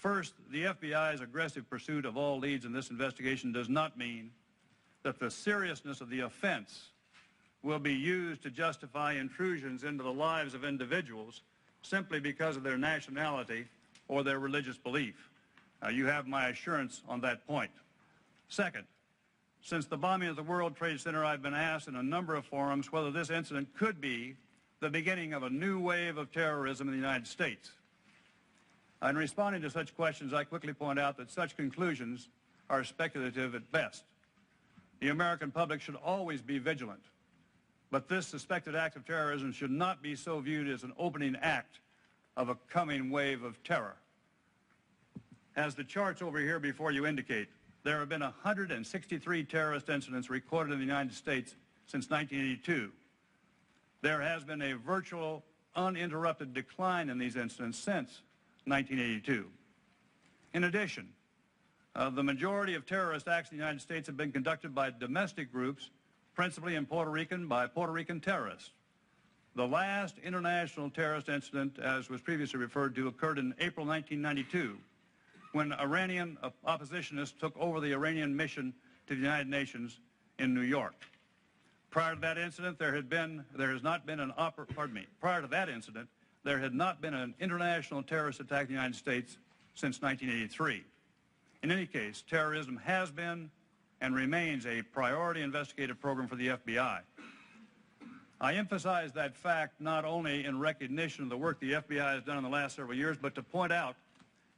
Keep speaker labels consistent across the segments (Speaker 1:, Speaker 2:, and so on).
Speaker 1: First, the FBI's aggressive pursuit of all leads in this investigation does not mean that the seriousness of the offense will be used to justify intrusions into the lives of individuals simply because of their nationality or their religious belief. You have my assurance on that point. Second, since the bombing of the World Trade Center, I've been asked in a number of forums whether this incident could be the beginning of a new wave of terrorism in the United States. In responding to such questions, I quickly point out that such conclusions are speculative at best. The American public should always be vigilant, but this suspected act of terrorism should not be so viewed as an opening act of a coming wave of terror. As the charts over here before you indicate, there have been 163 terrorist incidents recorded in the United States since 1982. There has been a virtual, uninterrupted decline in these incidents since 1982. In addition, the majority of terrorist acts in the United States have been conducted by domestic groups, principally in Puerto Rican, by Puerto Rican terrorists. The last international terrorist incident, as was previously referred to, occurred in April 1992, when Iranian oppositionists took over the Iranian mission to the United Nations in New York. Prior to that incident, there had not been an international terrorist attack in the United States since 1983. In any case, terrorism has been and remains a priority investigative program for the FBI. I emphasize that fact not only in recognition of the work the FBI has done in the last several years, but to point out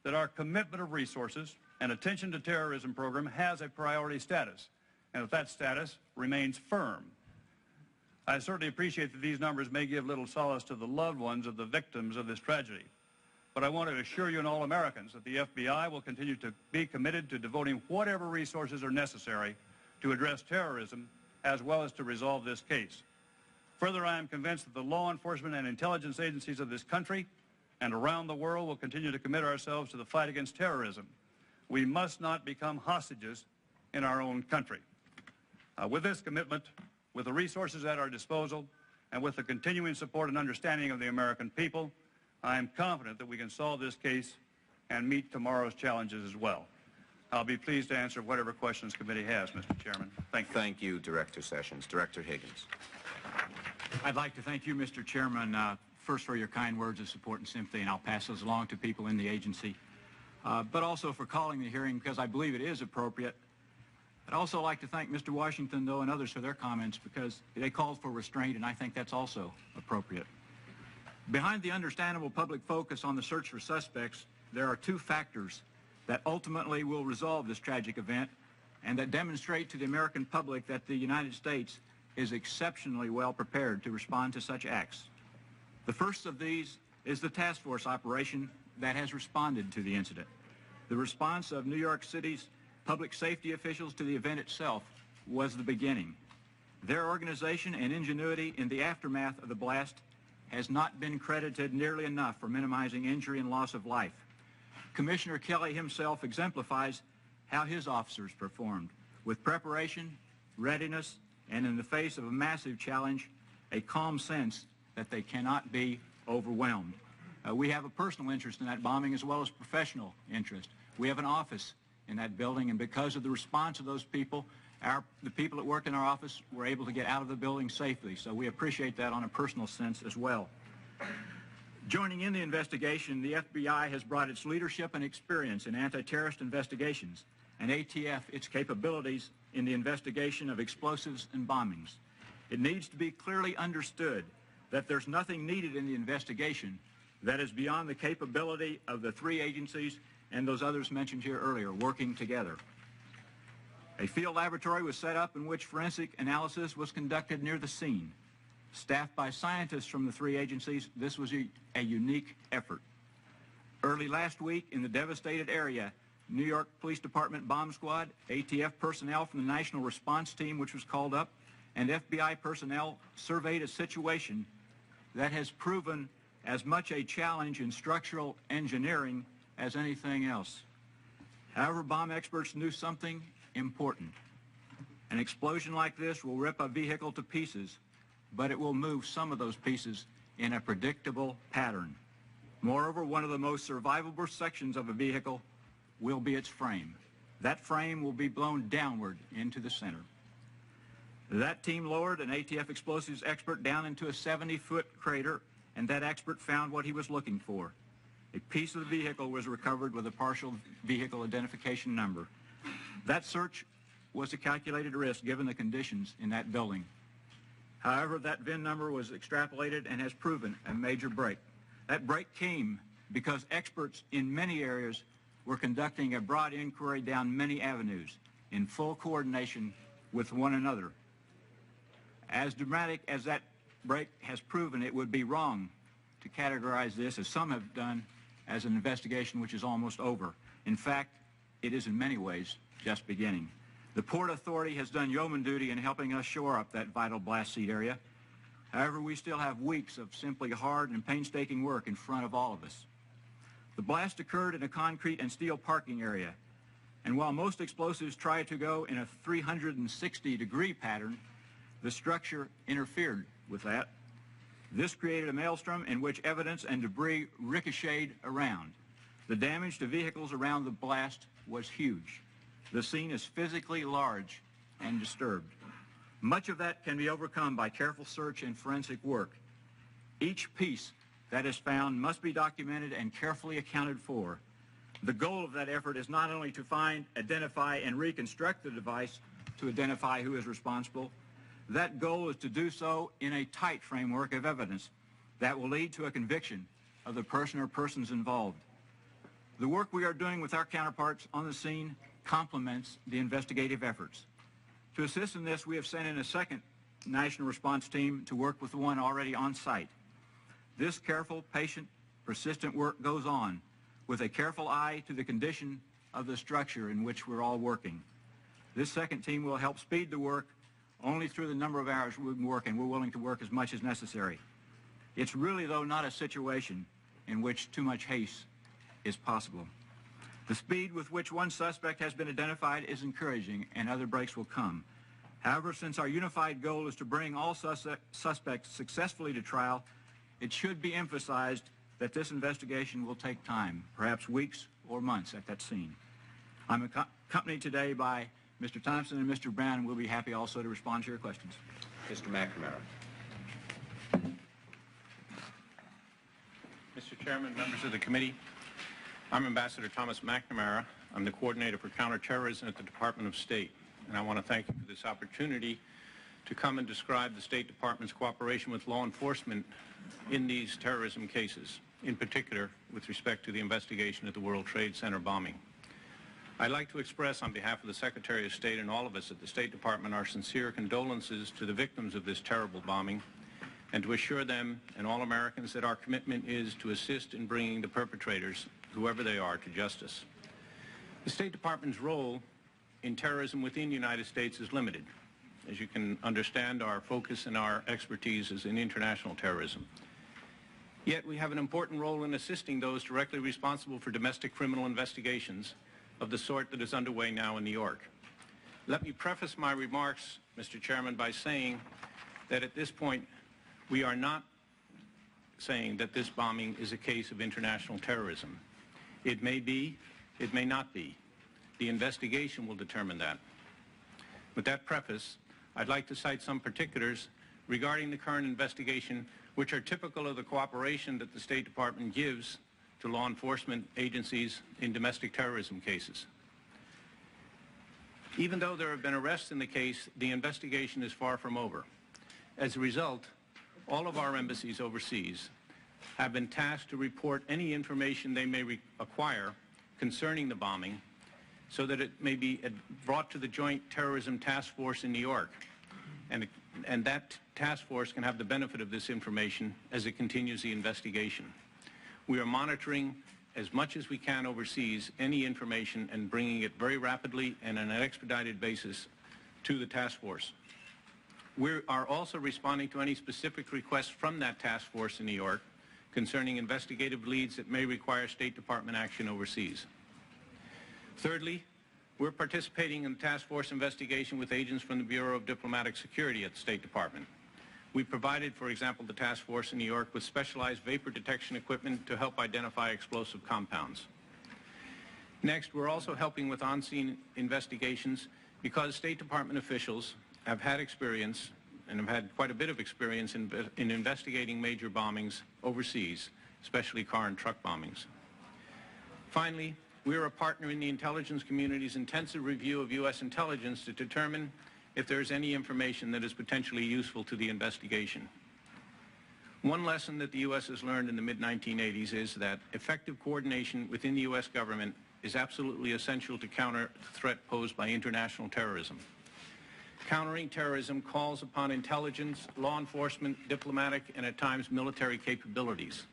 Speaker 1: that our commitment of resources and attention to terrorism program has a priority status, and that status remains firm. I certainly appreciate that these numbers may give little solace to the loved ones of the victims of this tragedy, but I want to assure you and all Americans that the FBI will continue to be committed to devoting whatever resources are necessary to address terrorism as well as to resolve this case. Further, I am convinced that the law enforcement and intelligence agencies of this country and around the world will continue to commit ourselves to the fight against terrorism. We must not become hostages in our own country. With this commitment, with the resources at our disposal, and with the continuing support and understanding of the American people, I am confident that we can solve this case and meet tomorrow's challenges as well. I'll be pleased to answer whatever questions the committee has, Mr. Chairman. Thank you.
Speaker 2: Thank you, Director Sessions. Director Higgins.
Speaker 3: I'd like to thank you, Mr. Chairman, first for your kind words of support and sympathy, and I'll pass those along to people in the agency, but also for calling the hearing because I believe it is appropriate. I'd also like to thank Mr. Washington, though, and others for their comments because they called for restraint, and I think that's also appropriate. Behind the understandable public focus on the search for suspects, there are two factors that ultimately will resolve this tragic event and that demonstrate to the American public that the United States is exceptionally well prepared to respond to such acts. The first of these is the task force operation that has responded to the incident. The response of New York City's public safety officials to the event itself was the beginning. Their organization and ingenuity in the aftermath of the blast has not been credited nearly enough for minimizing injury and loss of life. Commissioner Kelly himself exemplifies how his officers performed with preparation, readiness, and in the face of a massive challenge, a calm sense that they cannot be overwhelmed. We have a personal interest in that bombing as well as professional interest. We have an office in that building, and because of the response of those people, the people that worked in our office were able to get out of the building safely, so we appreciate that on a personal sense as well. Joining in the investigation, the FBI has brought its leadership and experience in anti-terrorist investigations, and ATF its capabilities in the investigation of explosives and bombings. It needs to be clearly understood that there's nothing needed in the investigation that is beyond the capability of the three agencies and those others mentioned here earlier working together. A field laboratory was set up in which forensic analysis was conducted near the scene. Staffed by scientists from the three agencies, this was a unique effort. Early last week in the devastated area, New York Police Department bomb squad, ATF personnel from the National Response Team, which was called up, and FBI personnel surveyed a situation that has proven as much a challenge in structural engineering as anything else. However, bomb experts knew something important. An explosion like this will rip a vehicle to pieces, but it will move some of those pieces in a predictable pattern. Moreover, one of the most survivable sections of a vehicle will be its frame. That frame will be blown downward into the center. That team lowered an ATF explosives expert down into a 70-foot crater, and that expert found what he was looking for. A piece of the vehicle was recovered with a partial vehicle identification number. That search was a calculated risk given the conditions in that building. However, that VIN number was extrapolated and has proven a major break. That break came because experts in many areas were conducting a broad inquiry down many avenues in full coordination with one another. As dramatic as that break has proven, it would be wrong to categorize this, as some have done, as an investigation which is almost over. In fact, it is in many ways just beginning. The Port Authority has done yeoman duty in helping us shore up that vital blast seat area. However, we still have weeks of simply hard and painstaking work in front of all of us. The blast occurred in a concrete and steel parking area, and while most explosives try to go in a 360-degree pattern, the structure interfered with that. This created a maelstrom in which evidence and debris ricocheted around. The damage to vehicles around the blast was huge. The scene is physically large and disturbed. Much of that can be overcome by careful search and forensic work. Each piece that is found must be documented and carefully accounted for. The goal of that effort is not only to find, identify, and reconstruct the device to identify who is responsible. That goal is to do so in a tight framework of evidence that will lead to a conviction of the person or persons involved. The work we are doing with our counterparts on the scene complements the investigative efforts. To assist in this, we have sent in a second national response team to work with the one already on site. This careful, patient, persistent work goes on with a careful eye to the condition of the structure in which we're all working. This second team will help speed the work only through the number of hours we can work, and we're willing to work as much as necessary. It's really, though, not a situation in which too much haste is possible. The speed with which one suspect has been identified is encouraging, and other breaks will come. However, since our unified goal is to bring all suspects successfully to trial, it should be emphasized that this investigation will take time, perhaps weeks or months at that scene. I'm accompanied today by Mr. Thompson and Mr. Brown, and we'll be happy also to respond to your questions.
Speaker 2: Mr. McNamara.
Speaker 4: Mr. Chairman, members of the committee, I'm Ambassador Thomas McNamara. I'm the coordinator for counterterrorism at the Department of State, and I want to thank you for this opportunity to come and describe the State Department's cooperation with law enforcement in these terrorism cases, in particular with respect to the investigation of the World Trade Center bombing. I'd like to express on behalf of the Secretary of State and all of us at the State Department our sincere condolences to the victims of this terrible bombing, and to assure them and all Americans that our commitment is to assist in bringing the perpetrators, whoever they are, to justice. The State Department's role in terrorism within the United States is limited. As you can understand, our focus and our expertise is in international terrorism. Yet we have an important role in assisting those directly responsible for domestic criminal investigations of the sort that is underway now in New York. Let me preface my remarks, Mr. Chairman, by saying that at this point we are not saying that this bombing is a case of international terrorism. It may be, it may not be. The investigation will determine that. With that preface, I'd like to cite some particulars regarding the current investigation, which are typical of the cooperation that the State Department gives to law enforcement agencies in domestic terrorism cases. Even though there have been arrests in the case, the investigation is far from over. As a result, all of our embassies overseas have been tasked to report any information they may acquire concerning the bombing so that it may be brought to the Joint Terrorism Task Force in New York. And that task force can have the benefit of this information as it continues the investigation. We are monitoring as much as we can overseas any information and bringing it very rapidly and on an expedited basis to the task force. We are also responding to any specific requests from that task force in New York concerning investigative leads that may require State Department action overseas. Thirdly, we're participating in the task force investigation with agents from the Bureau of Diplomatic Security at the State Department. We provided, for example, the task force in New York with specialized vapor detection equipment to help identify explosive compounds. Next, we're also helping with on-scene investigations because State Department officials have had experience and have had quite a bit of experience in investigating major bombings overseas, especially car and truck bombings. Finally, we are a partner in the intelligence community's intensive review of U.S. intelligence to determine if there is any information that is potentially useful to the investigation. One lesson that the U.S. has learned in the mid-1980s is that effective coordination within the U.S. government is absolutely essential to counter the threat posed by international terrorism. Countering terrorism calls upon intelligence, law enforcement, diplomatic, and at times military capabilities.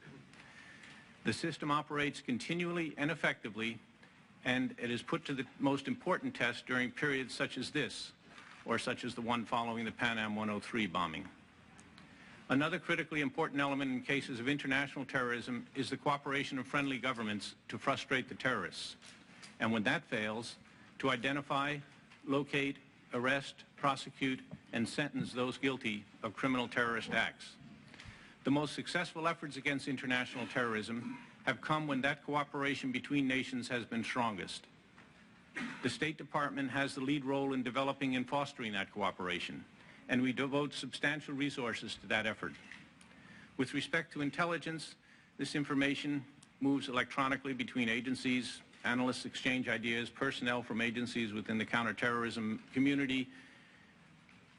Speaker 4: The system operates continually and effectively, and it is put to the most important test during periods such as this, or such as the one following the Pan Am 103 bombing. Another critically important element in cases of international terrorism is the cooperation of friendly governments to frustrate the terrorists. And when that fails, to identify, locate, arrest, prosecute, and sentence those guilty of criminal terrorist acts. The most successful efforts against international terrorism have come when that cooperation between nations has been strongest. The State Department has the lead role in developing and fostering that cooperation, and we devote substantial resources to that effort. With respect to intelligence, this information moves electronically between agencies, analysts exchange ideas, personnel from agencies within the counterterrorism community,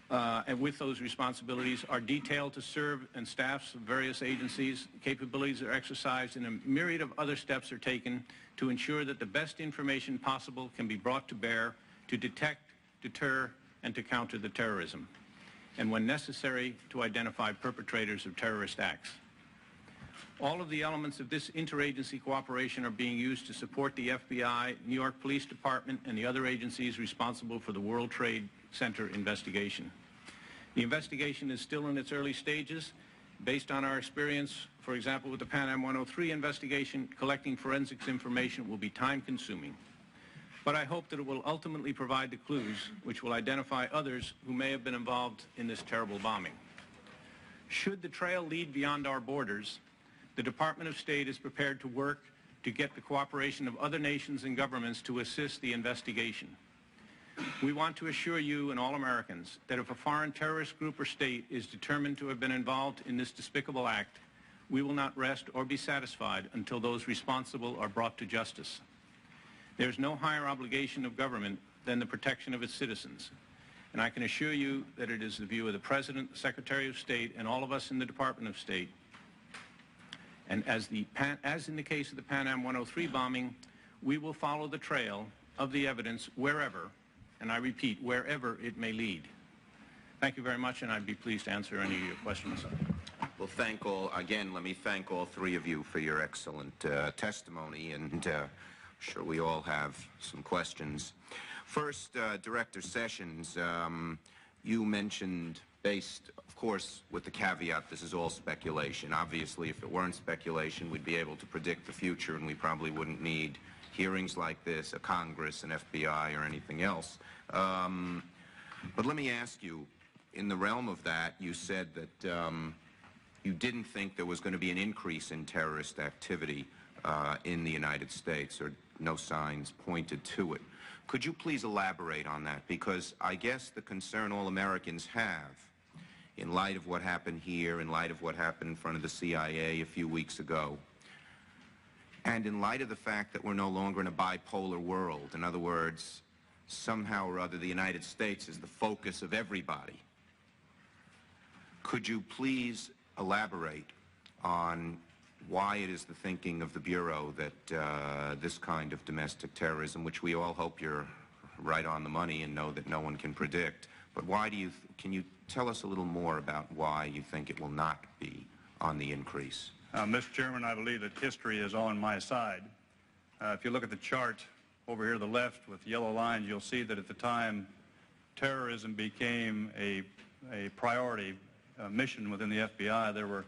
Speaker 4: and with those responsibilities are detailed to serve and staffs of various agencies. Capabilities are exercised, and a myriad of other steps are taken to ensure that the best information possible can be brought to bear to detect, deter, and to counter the terrorism, and when necessary, to identify perpetrators of terrorist acts. All of the elements of this interagency cooperation are being used to support the FBI, New York Police Department, and the other agencies responsible for the World Trade Center investigation. The investigation is still in its early stages. Based on our experience, for example, with the Pan Am 103 investigation, collecting forensics information will be time-consuming. But I hope that it will ultimately provide the clues which will identify others who may have been involved in this terrible bombing. Should the trail lead beyond our borders, the Department of State is prepared to work to get the cooperation of other nations and governments to assist the investigation. We want to assure you and all Americans that if a foreign terrorist group or state is determined to have been involved in this despicable act, we will not rest or be satisfied until those responsible are brought to justice. There is no higher obligation of government than the protection of its citizens. And I can assure you that it is the view of the President, the Secretary of State, and all of us in the Department of State. And as in the case of the Pan Am 103 bombing, we will follow the trail of the evidence wherever, and I repeat, wherever it may lead. Thank you very much, and I'd be pleased to answer any of your questions.
Speaker 2: Well, let me thank all three of you for your excellent testimony, and I'm sure we all have some questions. First, Director Sessions, you mentioned, based, of course, with the caveat, this is all speculation. Obviously, if it weren't speculation, we'd be able to predict the future, and we probably wouldn't need hearings like this, a Congress, an FBI, or anything else. But let me ask you, in the realm of that, you said that you didn't think there was going to be an increase in terrorist activity in the United States, or no signs pointed to it. Could you please elaborate on that? Because I guess the concern all Americans have, in light of what happened here, in light of what happened in front of the CIA a few weeks ago, and in light of the fact that we're no longer in a bipolar world, in other words, somehow or other the United States is the focus of everybody, could you please elaborate on why it is the thinking of the Bureau that this kind of domestic terrorism, which we all hope you're right on the money and know that no one can predict, but why do you, can you tell us a little more about why you think it will not be on the increase?
Speaker 1: Mr. Chairman, I believe that history is on my side. If you look at the chart over here to the left with yellow lines, you'll see that at the time terrorism became a priority mission within the FBI, there were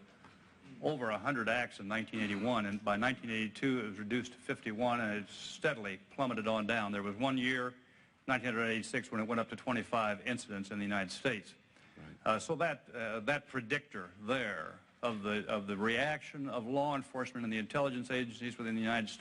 Speaker 1: over 100 acts in 1981, and by 1982 it was reduced to 51, and it steadily plummeted on down. There was one year, 1986, when it went up to 25 incidents in the United States. So that predictor there of the reaction of law enforcement and the intelligence agencies within the United States